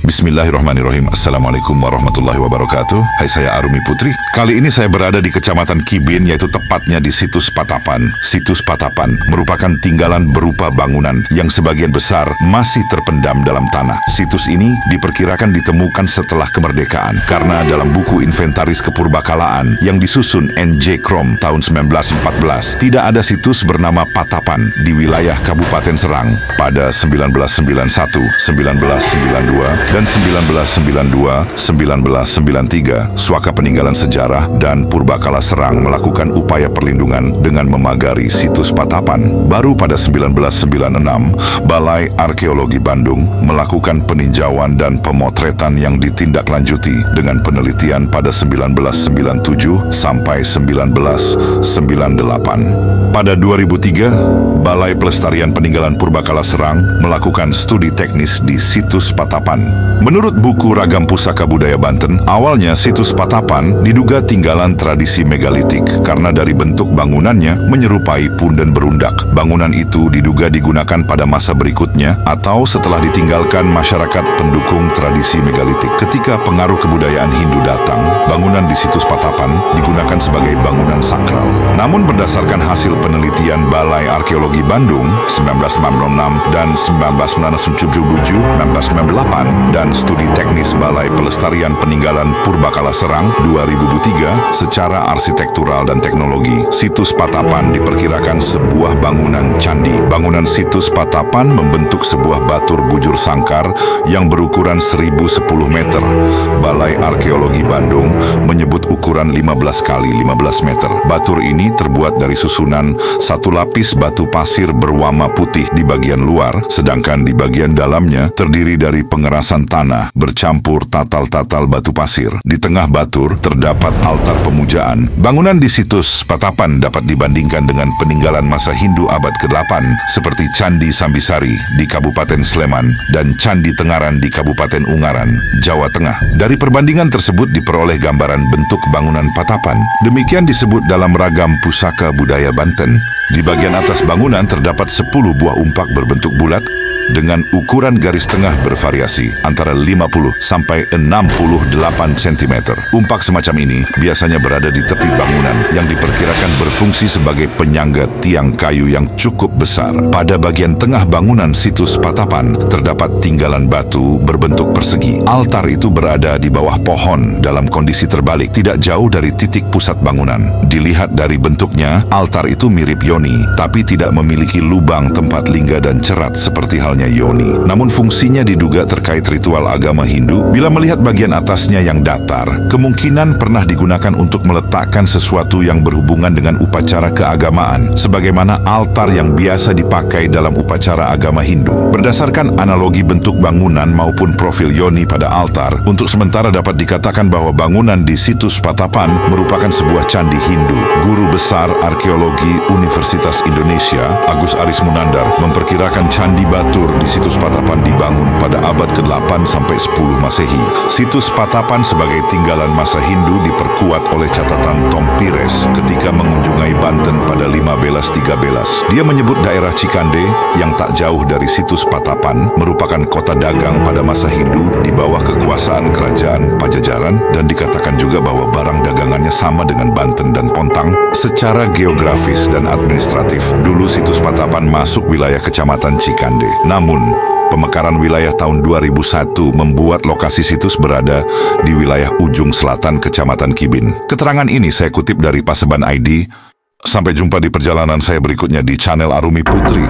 Bismillahirrahmanirrahim. Assalamualaikum warahmatullahi wabarakatuh. Hai, saya Arumi Putri. Kali ini saya berada di Kecamatan Kibin, yaitu tepatnya di Situs Patapan. Situs Patapan merupakan tinggalan berupa bangunan yang sebagian besar masih terpendam dalam tanah. Situs ini diperkirakan ditemukan setelah kemerdekaan karena dalam buku inventaris kepurbakalaan yang disusun N.J. Krom tahun 1914 tidak ada situs bernama Patapan di wilayah Kabupaten Serang pada 1991, 1992, dan 1992-1993. Suaka Peninggalan Sejarah dan Purbakala Serang melakukan upaya perlindungan dengan memagari situs Patapan. Baru pada 1996, Balai Arkeologi Bandung melakukan peninjauan dan pemotretan yang ditindaklanjuti dengan penelitian pada 1997 sampai 1998. Pada 2003, Balai Pelestarian Peninggalan Purbakala Serang melakukan studi teknis di situs Patapan. Menurut buku Ragam Pusaka Budaya Banten, awalnya situs Patapan diduga tinggalan tradisi megalitik karena dari bentuk bangunannya menyerupai punden berundak. Bangunan itu diduga digunakan pada masa berikutnya atau setelah ditinggalkan masyarakat pendukung tradisi megalitik. Ketika pengaruh kebudayaan Hindu datang, bangunan di situs Patapan digunakan sebagai bangunan sakral. Namun berdasarkan hasil penelitian Balai Arkeologi Bandung 1996 dan 1997-1998 dan studi teknis Balai Pelestarian Peninggalan Purbakala Serang 2003, secara arsitektural dan teknologi, situs Patapan diperkirakan sebuah bangunan candi. Bangunan situs Patapan membentuk sebuah batur bujur sangkar yang berukuran 1010 meter. Balai Arkeologi Bandung menyebut ukuran 15 kali 15 meter. Batur ini terbuat dari susunan satu lapis batu pasir berwarna putih di bagian luar, sedangkan di bagian dalamnya terdiri dari pengerasan tanah bercampur tatal-tatal batu pasir. Di tengah batur terdapat altar pemujaan. Bangunan di situs Patapan dapat dibandingkan dengan peninggalan masa Hindu abad ke-8 seperti Candi Sambisari di Kabupaten Sleman dan Candi Tengaran di Kabupaten Ungaran, Jawa Tengah. Dari perbandingan tersebut diperoleh gambaran bentuk bangunan Patapan. Demikian disebut dalam Ragam Pusaka Budaya Banten. Di bagian atas bangunan terdapat 10 buah umpak berbentuk bulat dengan ukuran garis tengah bervariasi antara 50 sampai 68 cm. Umpak semacam ini biasanya berada di tepi bangunan yang diperkirakan berfungsi sebagai penyangga tiang kayu yang cukup besar. Pada bagian tengah bangunan situs Patapan terdapat tinggalan batu berbentuk persegi. Altar itu berada di bawah pohon dalam kondisi terbalik, tidak jauh dari titik pusat bangunan. Dilihat dari bentuknya, altar itu mirip yoni, tapi tidak memiliki lubang tempat lingga dan cerat seperti halnya yoni. Namun fungsinya diduga terkait ritual agama Hindu. Bila melihat bagian atasnya yang datar, kemungkinan pernah digunakan untuk meletakkan sesuatu yang berhubungan dengan upacara keagamaan, sebagaimana altar yang biasa dipakai dalam upacara agama Hindu. Berdasarkan analogi bentuk bangunan maupun profil yoni pada altar, untuk sementara dapat dikatakan bahwa bangunan di situs Patapan merupakan sebuah candi Hindu. Guru Besar Arkeologi Universitas Indonesia, Agus Aris Munandar, memperkirakan candi batur di situs Patapan dibangun pada abad ke-8 sampai 10 Masehi. Situs Patapan sebagai tinggalan masa Hindu diperkuat oleh catatan Tom Pires ketika mengunjungi Banten pada 1513. Dia menyebut daerah Cikande yang tak jauh dari situs Patapan merupakan kota dagang pada masa Hindu di bawah kekuasaan kerajaan Pajajaran, dan dikatakan juga bahwa barang dagangannya sama dengan Banten dan Pontang. Secara geografis dan administratif, dulu situs Patapan masuk wilayah Kecamatan Cikande. Namun, pemekaran wilayah tahun 2001 membuat lokasi situs berada di wilayah ujung selatan Kecamatan Kibin. Keterangan ini saya kutip dari Paseban ID. Sampai jumpa di perjalanan saya berikutnya di channel Arumi Putri.